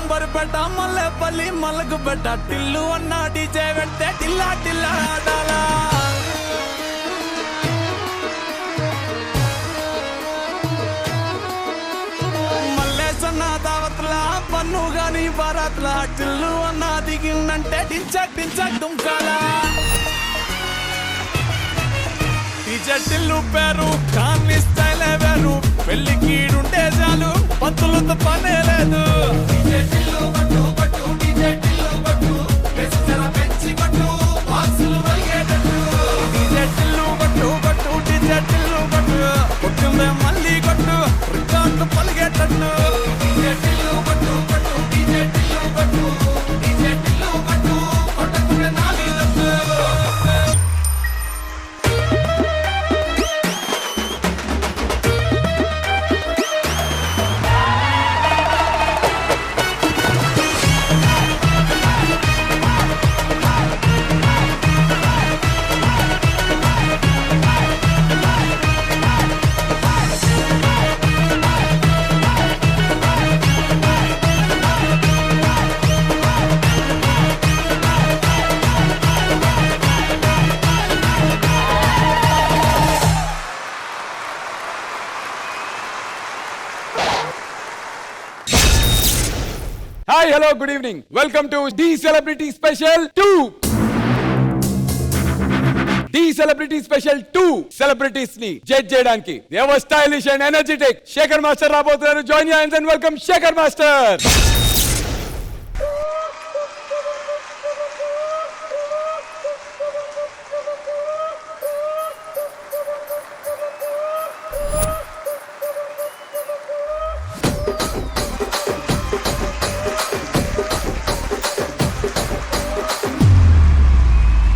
అంబర్పేట మల్లెపల్లి మలకుపేట టిల్లు అన్న డీజే పెడితే టిల్లా టిల్లా ఆడాలా మల్లేసన్న దావత్లా పన్ను గాని బారాత్లా టిల్లు అన్న దిగిందంటే డించక్ డించక్ దుంకాలా డీజే టిల్లు పేరు కాని స్టైలే వేరు పెళ్లి కీడుంటే చాలు పంతులతో పనే లేదు డీజే టిల్లు పట్టు పట్టు డీజే టిల్లు పట్టు వెచ్చర పెంచి పట్టు బాక్సులు వలిగేటట్టు డీజే టిల్లు పట్టు పట్టు డీజే టిల్లు పట్టు కొట్టిందే మళ్ళీ కొట్టు రికార్డు పలిగేటట్టు డీజే టిల్లు పట్టు పట్టు డీజే టిల్లు పట్టు డీజే టిల్లు పట్టు కొట్టకుంటే నాది తప్పు Hi, hello, good evening. Welcome to The Celebrity Special 2. The Celebrity Special 2 celebrities ni judge cheyadaniki ever stylish and energetic Shekhar Master rabothunnaru. Join your hands and welcome Shekhar Master.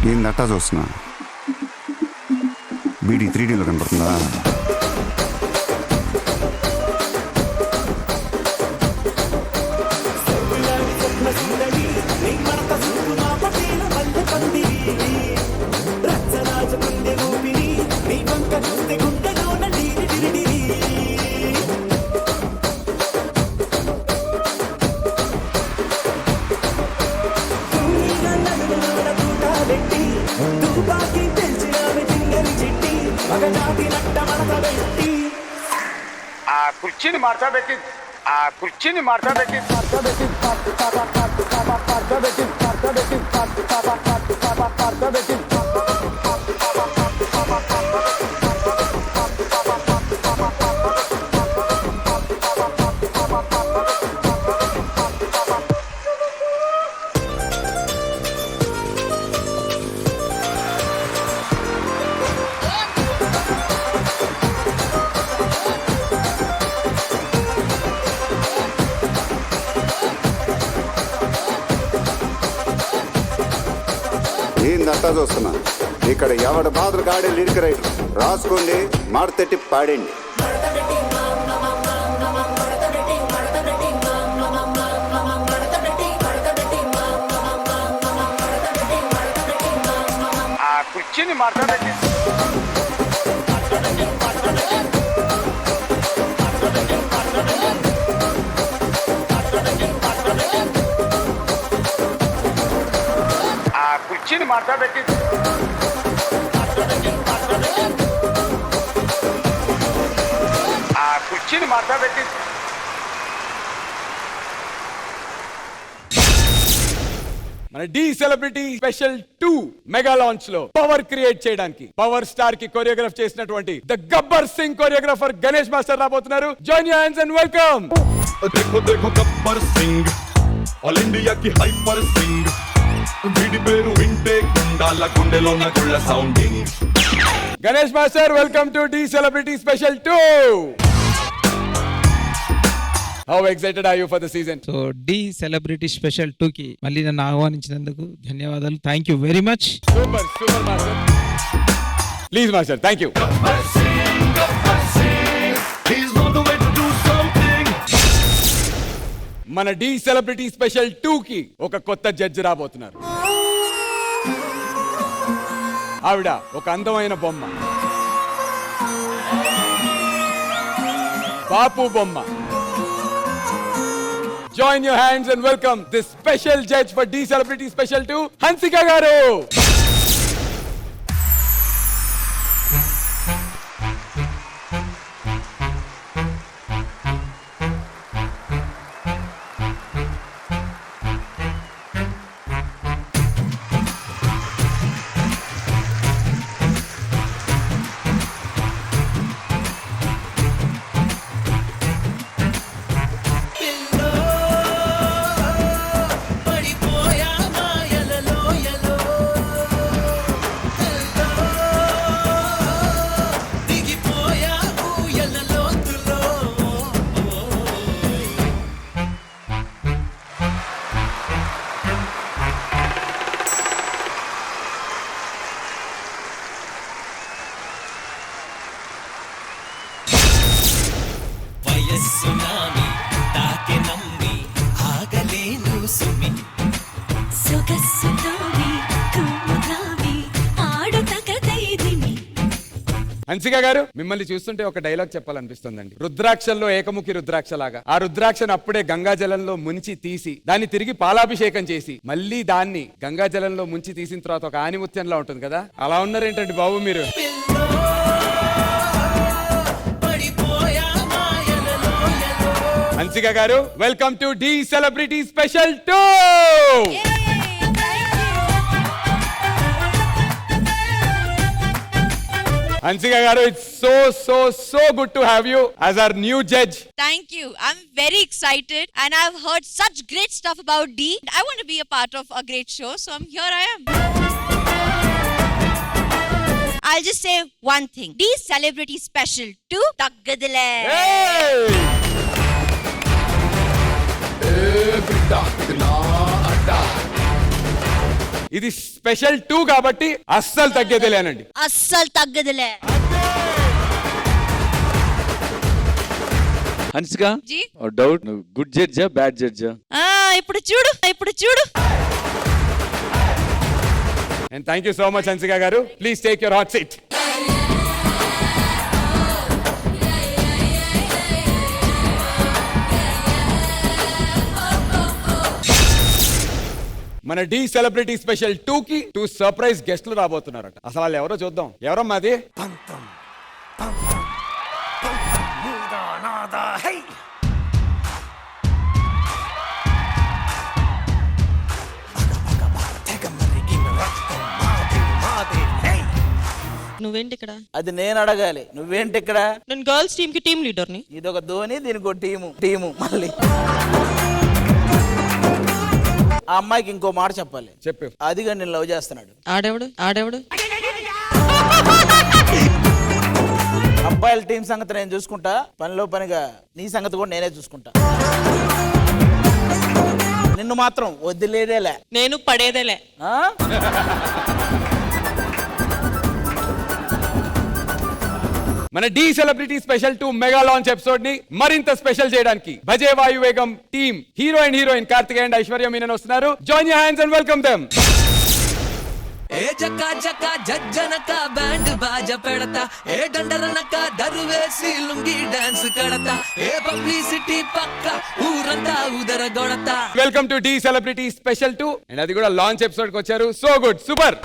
నేను దట్టా చూస్తున్నా బీడీ 3Dలో కనపడుతుందా? కుర్చీని మార్చబెట్టి నేను దట్టా చూస్తున్నా. ఇక్కడ ఎవడ బాధలు కాడే లిరిక్ రైటర్ రాసుకోండి, మాడతెట్టి పాడండి. కుర్చీని మార్చబెట్టి కుర్చీని మార్చబెట్టి కుర్చీని మార్చబెట్టి మన the celebrity special 2 mega launch లో పవర్ క్రియేట్ చేయడానికి పవర్ స్టార్ కి కొరియోగ్రాఫ్ చేసినటువంటి the Gabbar Singh choreographer Ganesh master రాబోతున్నారు. Join your hands and welcome. देखो देखो गब्बर सिंह ऑल इंडिया की हाइपर सिंग వీడి పేరు వింటే గుండాల గుండెలో నా గుళ్ళ sounding. Ganesh master, welcome to the celebrity special 2. How excited are you for the season? So the celebrity special 2 కి మళ్ళీ నన్ను ఆహ్వానించినందుకు ధన్యవాదాలు. Thank you very much. Super super master. Please master, thank you. He's on the way to do something. మన the celebrity special 2 కి ఒక కొత్త judge రాబోతున్నారు. ఆవిడ ఒక అందమైన బొమ్మ, బాపు బొమ్మ. Join your hands and welcome this special judge for D Celebrity Special 2, Hansika garu. Tsunami తాకే నమ్మి ఆగలేను సుమి సొగసుతోని కుముదావి ఆడుతగదైదిమి. హన్సిక గారు, మిమ్మల్ని చూస్తుంటే ఒక డైలాగ్ చెప్పాలనిపిస్తుందండి. రుద్రాక్షల్లో ఏకముఖి రుద్రాక్ష లాగా ఆ రుద్రాక్షను అప్పుడే గంగా జలంలో ముంచి తీసి దాన్ని తిరిగి పాలాభిషేకం చేసి మళ్ళీ దాన్ని గంగా జలంలో ముంచి తీసిన తర్వాత ఒక ఆనిముత్యంలా ఉంటుంది కదా, అలా ఉన్నారేంటండి బాబు మీరు? Hansika garu, welcome to the celebrity special 2. Hansika garu, it's so good to have you as our new judge. Thank you. I'm very excited and I've heard such great stuff about D. I want to be a part of a great show, so here I am. I'll just say one thing. D Celebrity Special 2, Taggadile. Hey! ఇది special 2 కాబట్టి అస్సలు తగ్గేదేలేనండి. అస్సలు తగ్గదులే. Hansika, G doubt, నువ్వు good జడ్జా bad జడ్జా? ఇప్పుడు చూడు. And thank you so much Hansika garu. Please take your hot seat. మన the celebrity special 2 కి 2 surprise గెస్ట్లు రాబోతున్నారట. అసలు వాళ్ళు ఎవరో చూద్దాం. ఎవరమ్మా అది? నువ్వేంటి ఇక్కడ? అది నేను అడగాలి, నువ్వేంటి ఇక్కడ? నేను గర్ల్స్ టీమ్ కి టీమ్ లీడర్ ని. ఇదొక ధోని, దీనికి టీము మళ్ళీ. ఆ అమ్మాయికి ఇంకో మాట చెప్పాలి. చెప్పు. అదిగా నేను లవ్ చేస్తున్నాడు. ఆడేవాడు అబ్బాయిల టీం సంగతి నేను చూసుకుంటా, పనిలో పనిగా నీ సంగతి కూడా నేనే చూసుకుంటా. నిన్ను మాత్రం వదిలేదేలే, నేను పడేదేలే. మన the celebrity special 2 mega launch episode ని మరింత స్పెషల్ చేయడానికి Bhaje Vaayu Vegam team hero and heroine Kartikeya and Aishwarya Menon వస్తున్నారు. Join your hands and welcome them. ఏ జక్క జక్క జజ్జనక బ్యాండ్ బాజ పెడతా, ఏ డండరనక దరువేసి లుంగి డాన్స్ కడతా, ఏ పబ్లిసిటీ పక్క ఊరంతా ఉదర గొడతా. Welcome to the celebrity special 2 and అది కూడా లాంచ్ ఎపిసోడ్ కి వచ్చారు. So good, super.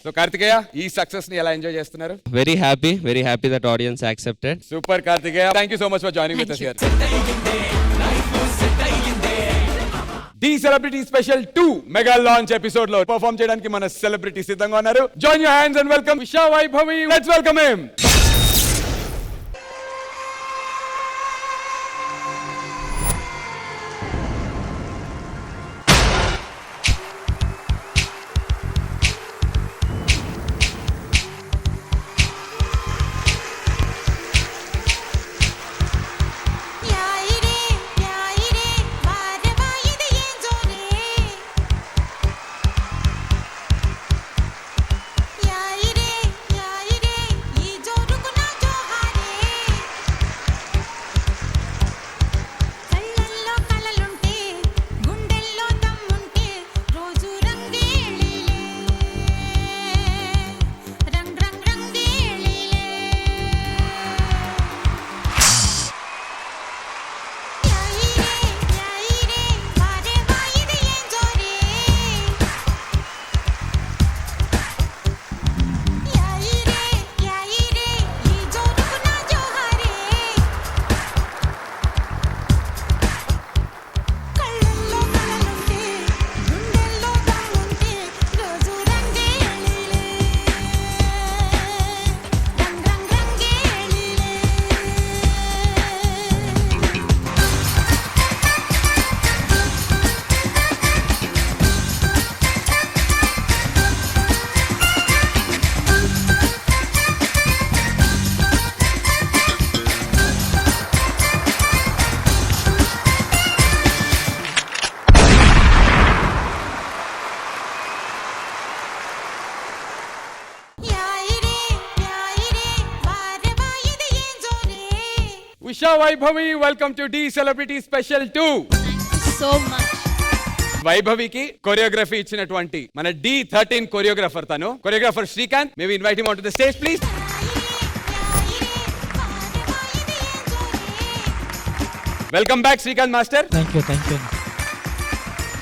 So Kartikeya, ఈ సక్సెస్ ని ఎలా ఎంజాయ్ చేస్తున్నారు? Very happy that audience accepted. Super Kartikeya, thank you so much for joining with us here. The celebrity special 2 mega launch episode లో perform చేయడానికి మన సెలబ్రిటీ సిద్ధంగా ఉన్నారు. Join your hands and welcome Usha Vaibhavi. Let's welcome him. యాయిరే ఈ జోరే Usha Vaibhavi, welcome to the celebrity special 2. So much. వైభవికి choreography ఇచ్చినటువంటి మన D13 కొరియోగ్రాఫర్ తను. Choreographer Srikanth, may we invite him on to the stage please. Welcome back Srikanth master. Thank you.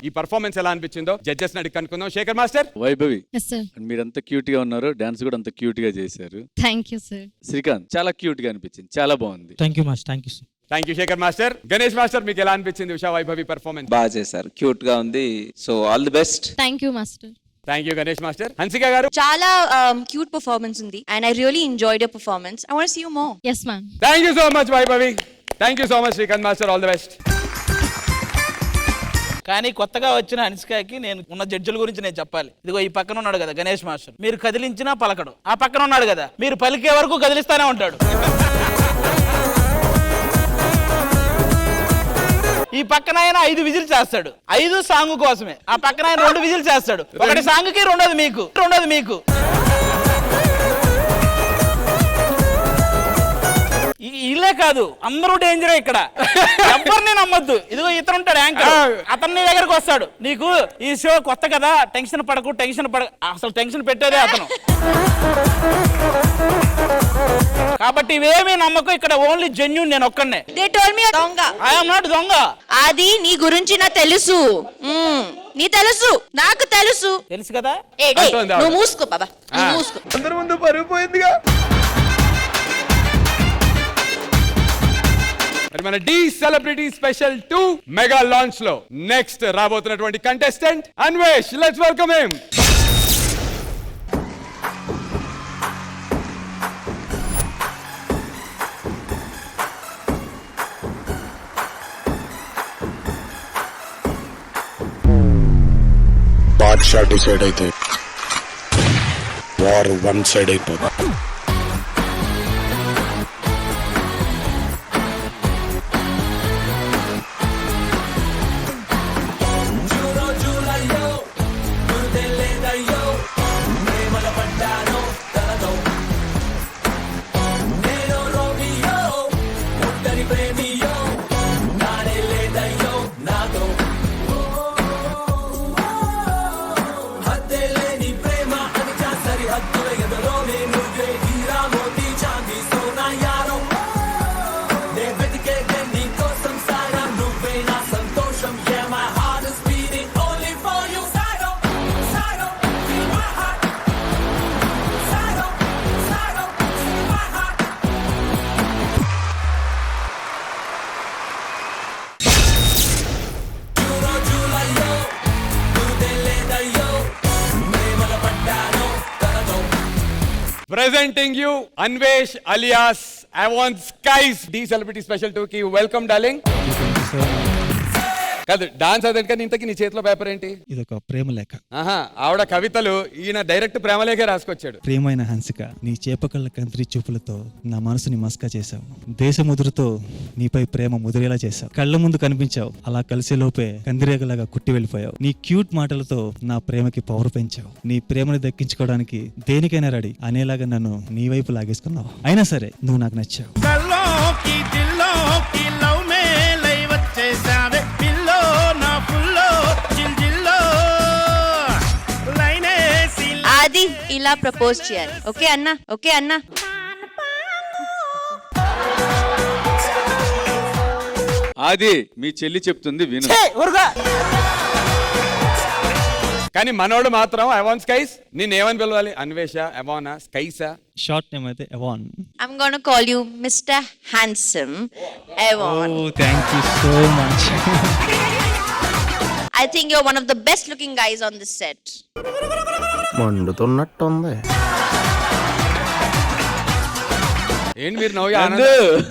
ఈ performance ఎలా అనిపించిందో జడ్జెస్ ని అడిగి కనుక్కుందాం. Shekhar master. Vaibhavi, Yes, sir. మీరంతా క్యూట్ గా ఉన్నారు, డాన్స్ కూడా అంత క్యూట్ గా చేశారు. Thank you, sir. శ్రీకాంత్ చాలా క్యూట్ గా అనిపించింది, చాలా బాగుంది. Thank you master. Thank you sir. Thank you Shekhar master. Ganesh master, మీకు ఎలా అనిపించింది ఉషా వైభవి పర్ఫార్మెన్స్? బాగా చేశారు, క్యూట్ గా ఉంది. So all the best. Thank you, master. Thank you Ganesh master. Hansika గారు. చాలా క్యూట్ పర్ఫార్మెన్స్ ఉంది and I really enjoyed your performance. I want to see you more. Yes, ma'am. Thank you so much Vaibhavi. Thank you so much Srikanth master. All the best. కానీ కొత్తగా వచ్చిన హన్సికాకి నేను ఉన్న జడ్జిల గురించి నేను చెప్పాలి. ఇదిగో ఈ పక్కన ఉన్నాడు కదా గణేష్ మాస్టర్, మీరు కదిలించినా పలకడు. ఆ పక్కన ఉన్నాడు కదా, మీరు పలికే వరకు కదిలిస్తానే ఉంటాడు. ఈ పక్కన ఆయన 5 విజిల్ చేస్తాడు, 5 సాంగ్ కోసమే. ఆ పక్కన ఆయన 2 విజిల్ చేస్తాడు, ఒకటి సాంగ్ కి, రెండోది మీకు. ఇల్లే కాదు, అందరూ డేంజరే ఇక్కడ, ఎవరిని నమ్మొద్దు. ఇదిగో ఇతను ఉంటాడు యాంకర్, అతను నీ దగ్గరకు వస్తాడు, నీకు ఈ షో కొత్త కదా, టెన్షన్ పడకు. అసలు టెన్షన్ పెట్టేదే అతను. కాబట్టి ఇవేమీ నమ్మకం, ఇక్కడ ఓన్లీ జెన్యూన్ నేను ఒక్కనే. They told me దొంగ. ఐ యామ్ నాట్ దొంగ. అది నీ గురించి నాకు తెలుసు. నీ తెలుసు, నాకు తెలుసు. తెలుసు కదా. నువ్వు మూసుకో బాబా, నువ్వు మూసుకో. అందరి ముందు పరుగు పోయిందిగా. మరి మన the celebrity special 2 mega launch లో నెక్స్ట్ రాబోతున్నటువంటి contestant Anvesh. Let's welcome him. Badshah decide అయితే వార్ 1 సైడ్ అయిపోతుంది. Presenting you Anvesh alias Avon Skies, D Celebrity Special 2 కి వెల్కమ్ డార్లింగ్. కాదు డాన్స్ అదంటే ఇంతకి నీ చేతిలో పేపర్ ఏంటి? ఇదొక ప్రేమ లేఖ. ఆవిడ కవితలు, ఈయన డైరెక్ట్ ప్రేమ లేఖే రాసుకొచ్చాడు. ప్రియమైన హన్సిక, నీ చేపకళ్ళ కంత్రి చూపులతో నా మనసుని మస్కా చేశావు. దేశ ముదురుతో నీపై ప్రేమ ముదిరేలా చేశావు. కళ్ళ ముందు కనిపించావు, అలా కలిసే లోపే కందిరేగలాగా కుట్టి వెళ్ళిపోయావు. నీ క్యూట్ మాటలతో నా ప్రేమకి పవర్ పెంచావు. నీ ప్రేమని దక్కించుకోవడానికి దేనికైనా రెడీ అనేలాగా నన్ను నీ వైపు లాగేసుకున్నావు. అయినా సరే నువ్వు నాకు నచ్చావు. అది ఇలా ప్రపోజ్ చేయాలి. ఓకే అన్నా, ఓకే అన్నా. అది మీ చెల్లి చెప్తుంది విను. కానీ మనోడు మాత్రం అవాన్ స్కైస్. నేనేమని పిలవాలి? అన్వేష, అవానా, స్కైసా? షార్ట్ నేమ్ అయితే అవాన్. I'm gonna call you Mr. Handsome Avon. Oh, thank you so much. I think you're one of the best looking guys on this set. మండుతున్నట్టుంది. ఏంటి మీరు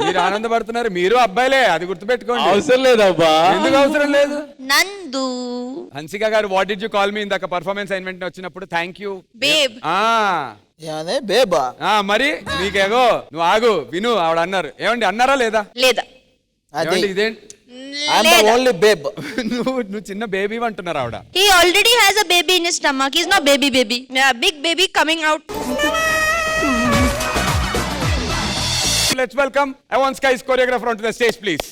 మీరు ఆనందపడుతున్నారు? మీరు అబ్బాయిలే, అది గుర్తుపెట్టుకోండి. అవసరం లేదబ్బా. ఎందుకు అవసరం లేదు? Nandu. Hansika garu, what did you call me ఇందాక పర్ఫార్మెన్స్ అసైన్మెంట్ వచ్చినప్పుడు? Thank you babe. బేబా మరి నీకేగో నువ్వు ఆగు విను, ఆవిడ అన్నారు. ఏమండి అన్నారా లేదా? లేదా. ఇదేంటి ఓన్లీ బేబ్. నువ్వు చిన్న బేబీ అంటున్నారు ఆవిడ. He already has a baby in his stomach. He's not baby. Yeah, big baby coming out. Let's welcome అవన్ స్కైస్ choreographer on to the stage please.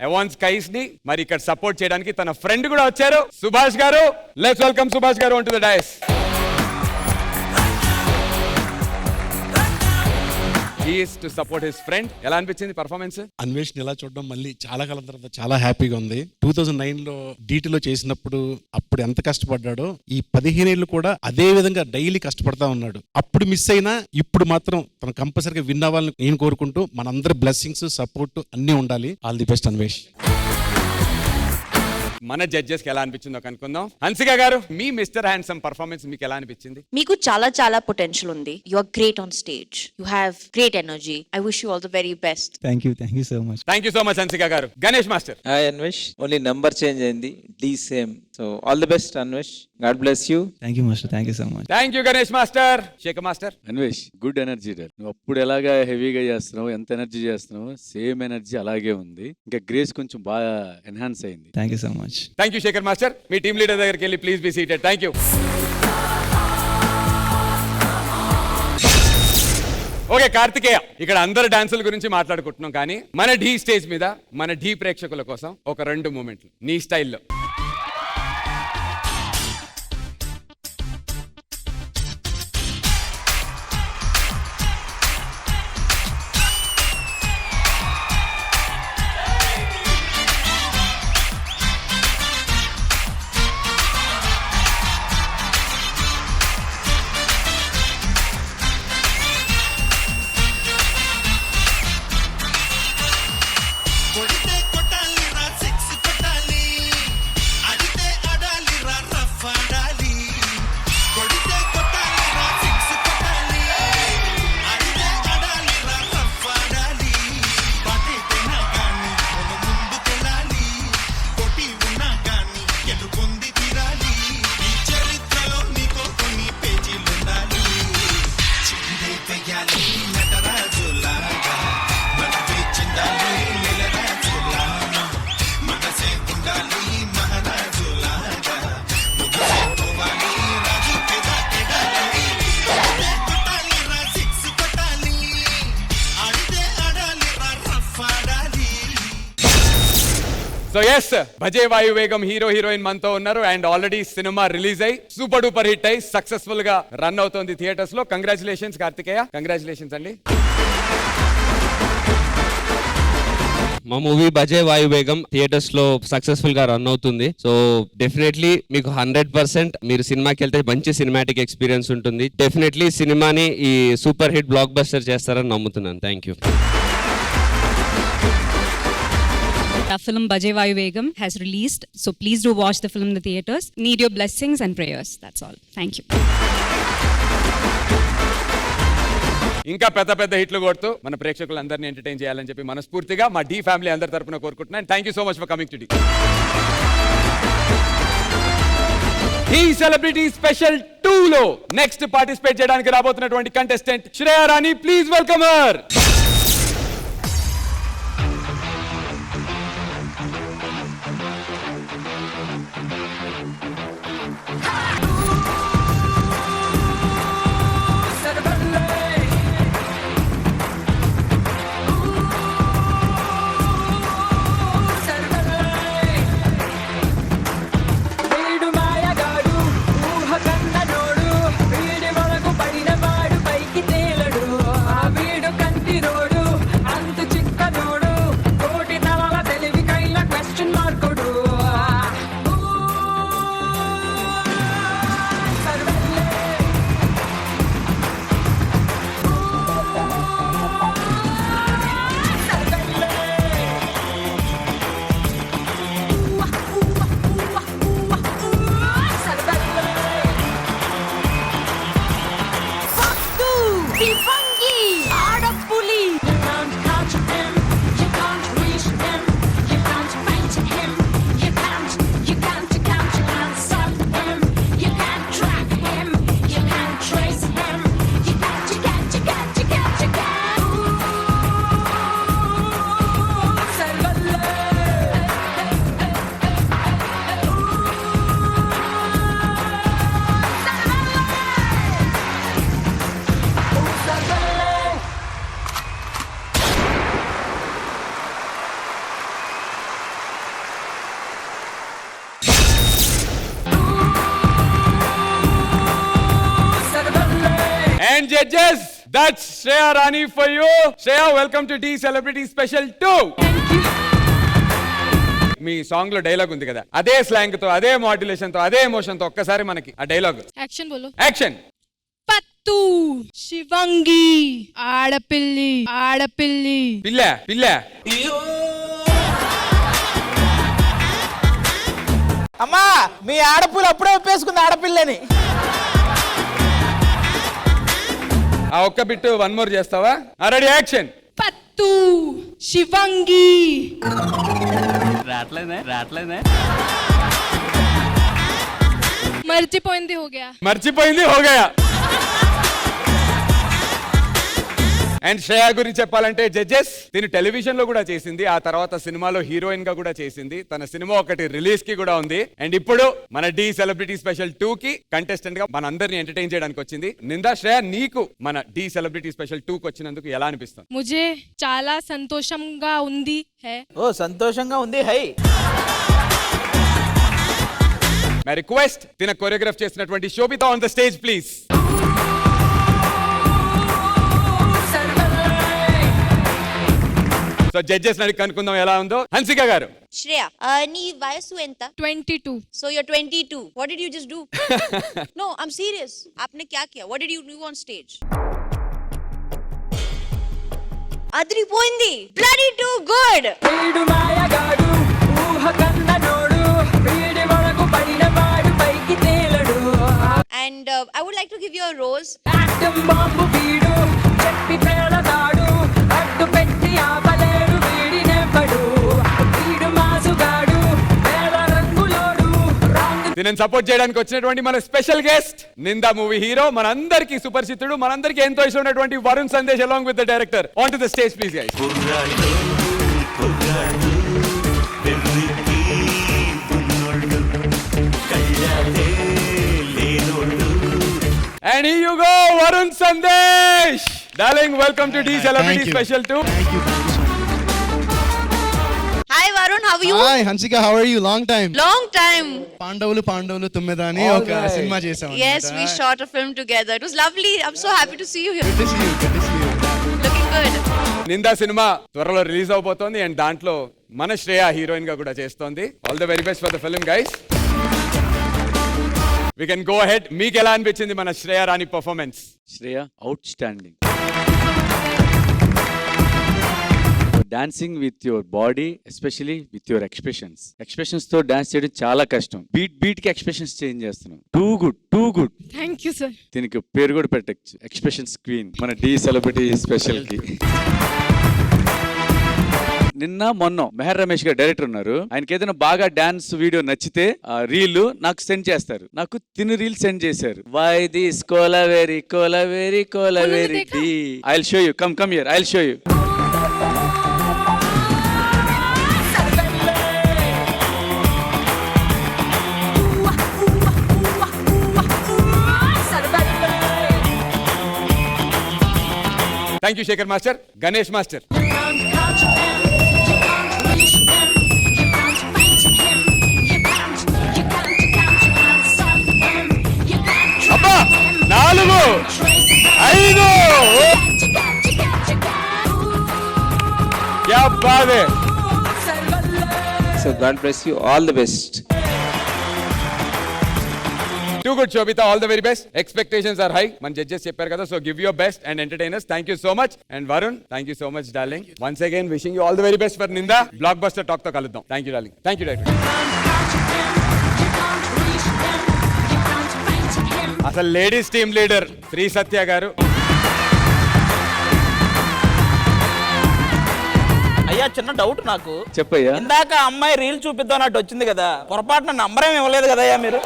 అవన్ స్కైస్ ని మరి ఇక్కడ సపోర్ట్ చేయడానికి తన ఫ్రెండ్ కూడా వచ్చారు, సుభాష్ గారు. Let's welcome Subhash garu on to the dais. He is to support his friend. ఎలా అనిపించింది పర్ఫార్మెన్స్? అన్వేష్ ఇలా చూడడం మళ్ళీ చాలా కాలం తర్వాత చాలా హ్యాపీగా ఉంది. 2009లో డీటీలో చేసినప్పుడు అప్పుడు ఎంత కష్టపడ్డాడో ఈ 15 ఏళ్ళు కూడా అదే విధంగా డైలీ కష్టపడతా ఉన్నాడు. అప్పుడు మిస్ అయినా ఇప్పుడు మాత్రం తను కంపల్సరీగా విన్ అవ్వాలని నేను కోరుకుంటూ మనందరి బ్లెస్సింగ్స్ సపోర్ట్ అన్నీ ఉండాలి. All the best Anvesh. మన జడ్జెస్ కి ఎలా అనిపించిందో కనుక్కుందాం. హన్సిక గారు, మీ మిస్టర్ హ్యాండ్సమ్ పర్ఫార్మెన్స్ మీకు ఎలా అనిపించింది? మీకు చాలా చాలా పొటెన్షియల్ ఉంది. You are great on stage. You have great energy. I wish you all the very best. Thank you so much. Thank you so much Hansika garu. Ganesh master. Hi Anvesh, only number change అయింది, the same. So all the best Anvesh, God bless you. Thank you master, thank you so much. Thank you Ganesh master. Shekar master. Anvesh, good energy డార్. నువ్వు అప్పుడు ఎలాగా హెవీగా చేస్తున్నావు, ఎంత energy చేస్తున్నావు, same energy అలాగే ఉంది. ఇంకా గ్రేస్ కొంచెం బాగా ఎన్హాన్స్ అయింది. Thank you so much. Thank you Shekhar master. మీ టీమ్ లీడర్ దగ్గరికి వెళ్ళి please be seated. Thank you. Okay Karthikeya, ఇక్కడ అందరు డాన్సుల గురించి మాట్లాడుకుంటున్నాం కానీ మన ఢీ స్టేజ్ మీద మన ఢీ ప్రేక్షకుల కోసం ఒక 2 మూమెంట్లు నీ స్టైల్లో. సో ఎస్, భజే వాయు వేగం హీరో హీరోయిన్ మనతో ఉన్నారు అండ్ ఆల్రెడీ సినిమా రిలీజ్ అయ్యి సూపర్ డూపర్ హిట్ అయ్యి సక్సెస్ఫుల్ గా రన్ అవుతోంది థియేటర్స్ లో. కంగ్రాచులేషన్స్ కార్తికేయ, కంగ్రాచులేషన్స్ అండి. మా మూవీ భజే వాయు వేగం థియేటర్స్ లో సక్సెస్ఫుల్ గా రన్ అవుతుంది. సో డెఫినెట్లీ మీకు 100% మీరు సినిమాకి వెళ్తే మంచి సినిమాటిక్ ఎక్స్పీరియన్స్ ఉంటుంది. డెఫినెట్లీ సినిమాని ఈ సూపర్ హిట్ బ్లాక్ బస్టర్ చేస్తారని నమ్ముతున్నాను. Thank you. Our film Bhaje Vayu Vegam has released, so please do watch the film in the theaters. Need your blessings and prayers. That's all. Thank you. ఇంకా పెద్ద పెద్ద హిట్లు కొడుతూ మన ప్రేక్షకులందరినీ entertain చేయాలని చెప్పి మనస్ఫూర్తిగా మా డి ఫ్యామిలీ అందరి తరపున కోరుకుంటున్నాను. Thank you so much for coming to the. ఈ సెలబ్రిటీ స్పెషల్ 2 లో నెక్స్ట్ పార్టిసిపేట్ చేయడానికి రాబోతున్నటువంటి contestant Shreya Rani. Please welcome her. కంటి And judges, that's Shreya Rani for you. Shreya, welcome to D Celebrity Special 2. Thank you. Me song లో dialogue ఉంది కదా, అదే slang తో, అదే మాడ్యులేషన్ తో, అదే ఎమోషన్ తో ఒక్కసారి మనకి ఆ డైలాగ్. యాక్షన్ బోలో. యాక్షన్. పత్తు శివంగి ఆడపిల్లి ఆడపిల్లి పిల్ల పిల్ల. అమ్మా మీ ఆడపిల్ల అప్పుడే ఒప్పేసుకుంది ఆడపిల్లని. ఆ ఒక్క బిట్టు వన్ మోర్ చేస్తావా? Ready, action. పత్తు శివంగి రాట్లేదే మర్చిపోయింది హోగయా. మర్చిపోయింది హోగయా. అండ్ శ్రేయ గురించి చెప్పాలంటే జడ్జెస్, తిని టెలివిజన్ లో కూడా చేసింది, ఆ తర్వాత సినిమాలో హీరోయిన్ గా కూడా చేసింది. తన సినిమా ఒకటి రిలీజ్ కి కూడా ఉంది. అండ్ ఇప్పుడు మన డి సెలబ్రిటీ స్పెషల్ 2 కి కంటెస్టెంట్ గా మన అందరిని ఎంటర్టైన్ చేయడానికి వచ్చింది. నిందా, శ్రేయ, నీకు మన డి సెలబ్రిటీ స్పెషల్ 2 కి వచ్చినందుకు ఎలా అనిపిస్తుంది? ముझे చాలా సంతోషంగా ఉంది. ఓ సంతోషంగా ఉంది. హై మై రిక్వెస్ట్, తిన కొరియోగ్రాఫ్ చేసినటువంటి Shobhita on the stage please. So judges నడికి కనుక్కుందాం ఎలా ఉందో. హన్సిక గారు. శ్రేయ, నీ వయసు ఎంత? 22. So you're 22. What did you just do? No, I'm serious. आपने क्या किया? What did you do on stage? అదిరిపోయింది. Bloody too good. వీడు మాయగాడు, ఊహ కన్ననోడు, వీడి వరకు పడిన వాడు పైకి తేలడు. And I would like to give you a rose. Atom bomb వీడు, చెప్పి పేలదాడు, అడ్డు పెట్టి ఆపలేడు వీడినెవ్వడు. వీడు మాసుగాడు, వేల రంగులోడు. దీనిని సపోర్ట్ చేయడానికి వచ్చినటువంటి మన స్పెషల్ గెస్ట్, నిందా మూవీ హీరో, మనందరికీ సుపరిచితుడు, మనందరికీ ఎంతో ఇష్టం ఉన్నటువంటి Varun Sandesh along with the director. On to the stage please guys. And here you go, Varun Sandesh. Darling, welcome to D Celebrity Special 2. Thank you. Hi Varun, how are you? Hi Hansika, how are you? Long time. Long time. పాండవులు తుమ్మెద అని ఒక cinema చేసాం. Yes, we shot a film together. It was lovely. I'm so happy to see you here. Good to see you. Looking good. Ninda cinema త్వరలో release అవబోతోంది and దాంట్లో మన Shreya heroine గా కూడా చేస్తోంది. All the very best for the film guys. We can go ahead. మీకు ఎలా అనిపించింది మన Shreya Rani performance? Shreya outstanding. Dancing with your body, especially with your expressions తో డాన్స్ చేయడం చాలా కష్టం. బీట్ కి ఎక్స్ప్రెషన్స్ చేంజ్ చేస్తున్నాం. Too good. Thank you sir. దీనికి పేరు కూడా పెట్టచ్చు, ఎక్స్ప్రెషన్స్ క్వీన్, మన డి సెలబ్రిటీ స్పెషల్ కి. నిన్న మొన్న మెహర్ రమేష్ గారు డైరెక్టర్ ఉన్నారు, ఆయనకి ఏదైనా బాగా డాన్స్ వీడియో నచ్చితే ఆ రీల్ నాకు సెండ్ చేస్తారు. నాకు తిను రీల్ సెండ్ చేశారు. Why this Kolaveri Di. I'll show you, come here, I'll show you. Thank you Shekhar master. Ganesh master. అబ్బా, 4 5 क्या बात है. So God bless you, all the best. Too good Shobita, all the very best. Expectations are high. Man judges చెప్పారు కదా, so give your best and entertain us. Thank you so much. And Varun, thank you so much darling. Once again wishing you all the very best for Ninda. Blockbuster talk తో కలుద్దాం. Thank you darling. Thank you director. అసలు ladies team leader Shri సత్య గారు. అయ్యా చిన్న doubt నాకు. చెప్పయ్యా. ఇందాక అమ్మాయి reel చూపిద్దాం అన్నట్టు వచ్చింది కదా, పొరపాటున నంబర్ ఏమి ఇవ్వలేదు కదా మీరు?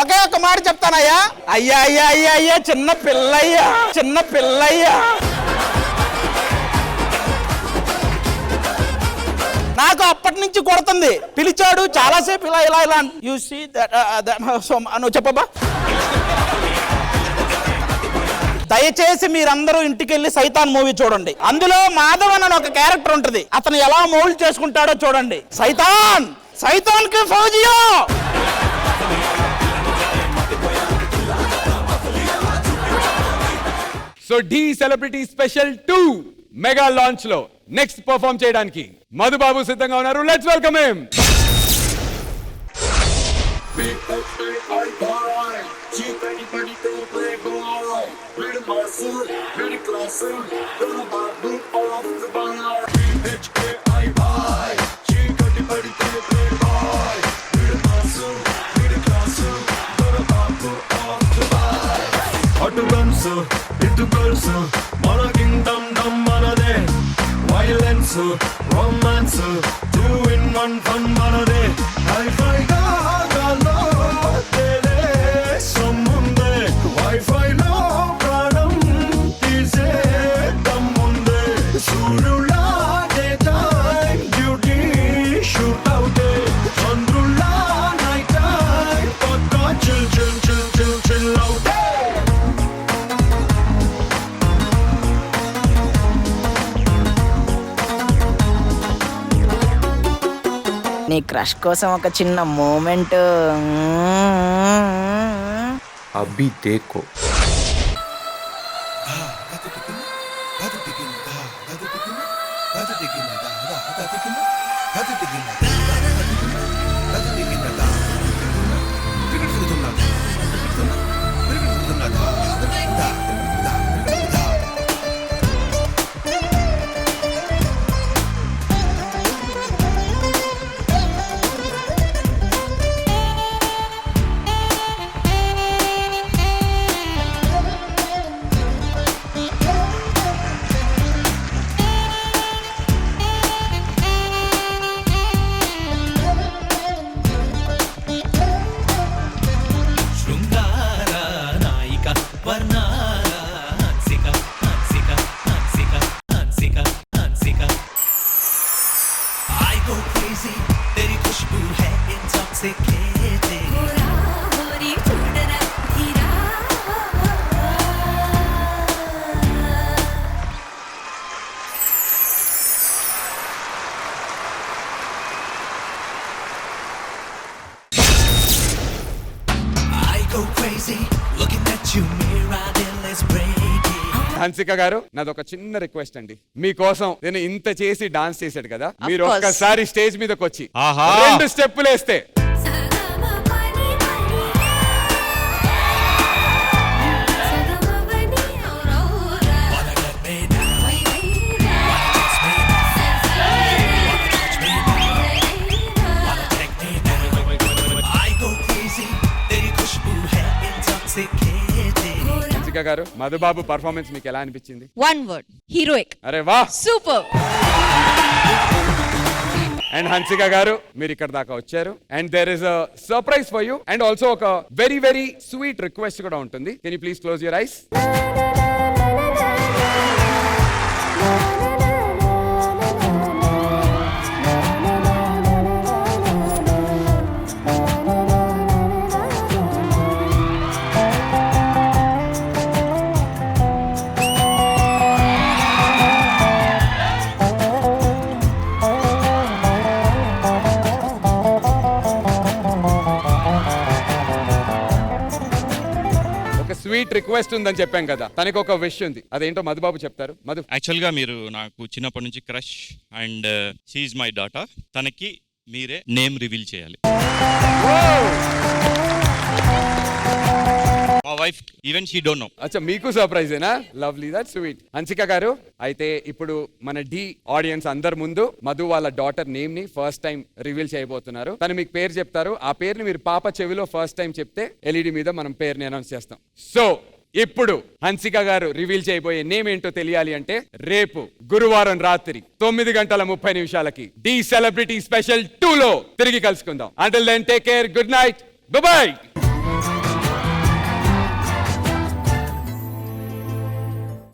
ఒకే ఒక్క మాట చెప్తానయ్యా. అయ్యా చిన్న పిల్లయ్యా. నాకు అప్పటి నుంచి కొడుతుంది. పిలిచాడు చాలాసేపు ఇలా యూ సీ నువ్వు చెప్పబ్బా. దయచేసి మీరందరూ ఇంటికి వెళ్ళి సైతాన్ మూవీ చూడండి. అందులో మాధవన్ అని ఒక క్యారెక్టర్ ఉంటుంది, అతను ఎలా మౌల్డ్ చేసుకుంటాడో చూడండి. సైతాన్ కి ఫౌజియో. So the celebrity special 2 mega launch లో నెక్స్ట్ పర్ఫార్మ్ చేయడానికి మధుబాబు సిద్ధంగా ఉన్నారు. Let's welcome him. అటు గన్స్ ఇటు గర్ల్స్ మన కింగ్డమ్ డమ్ మనదే వైలెన్స్ రొమాన్స్ 2 in 1 ఫన్ మనదే హైఫై గాలో తేలే సమ్ముందే వైఫై లో ప్రాణం తీసే దమ్ముందే సూర్యులా డే టైం డ్యూటీ షూట్ అవుటే చంద్రులా నైట్ టైం పక్కా chill chill chill chill chill అవుటే. నీ క్రష్ కోసం ఒక చిన్న మూమెంట్. అభి దేకో. హన్సిక గారు, నాదొక చిన్న రిక్వెస్ట్ అండి. మీకోసం నేను ఇంత చేసి డాన్స్ చేశాడు కదా, మీరు course. ఒక్కసారి స్టేజ్ మీదకి వచ్చి ఆహా. 2 స్టెప్పులు వేస్తే హన్సిక గారు, మధుబాబు పర్ఫార్మెన్స్ మీకు ఎలా అనిపించింది? 1 word, heroic. అరే వా, Super. అండ్ హన్సిక గారు, మీరు ఇక్కడ దాకా వచ్చారు and there is a surprise for you and also ఒక వెరీ వెరీ స్వీట్ రిక్వెస్ట్ కూడా ఉంటుంది. Can you please close your eyes? Sweet request ఉందని చెప్పాం కదా, తనకి ఒక విష్ ఉంది. అదేంటో మధుబాబు చెప్తారు. మధు, యాక్చువల్ గా మీరు నాకు చిన్నప్పటి నుంచి crush and she is my daughter. తనకి మీరే నేమ్ రివీల్ చేయాలి. మా wife even she don't know. అచ్చా, మీకు సర్ప్రైజేనా? Lovely, that sweet. Hansika garu, అయితే ఇప్పుడు మన డి ఆడియన్స్ అందరి ముందు మధు వాళ్ళ డాటర్ నేమ్ ని ఫస్ట్ టైం రివీల్ చేయబోతున్నారు. తను మీకు పేరు చెప్తారు. ఆ పేరుని మీరు పాప చెవిలో ఫస్ట్ టైం చెప్తే ఎల్ఈడి మీద మనం పేరుని అనౌన్స్ చేస్తాం. సో ఇప్పుడు హన్సిక గారు రివీల్ చేయబోయే నేమ్ ఏంటో తెలియాలి అంటే రేపు గురువారం రాత్రి 9:30 డి సెలబ్రిటీ స్పెషల్ 2 లో తిరిగి కలుసుకుందాం. Until then take care, good night, bye by.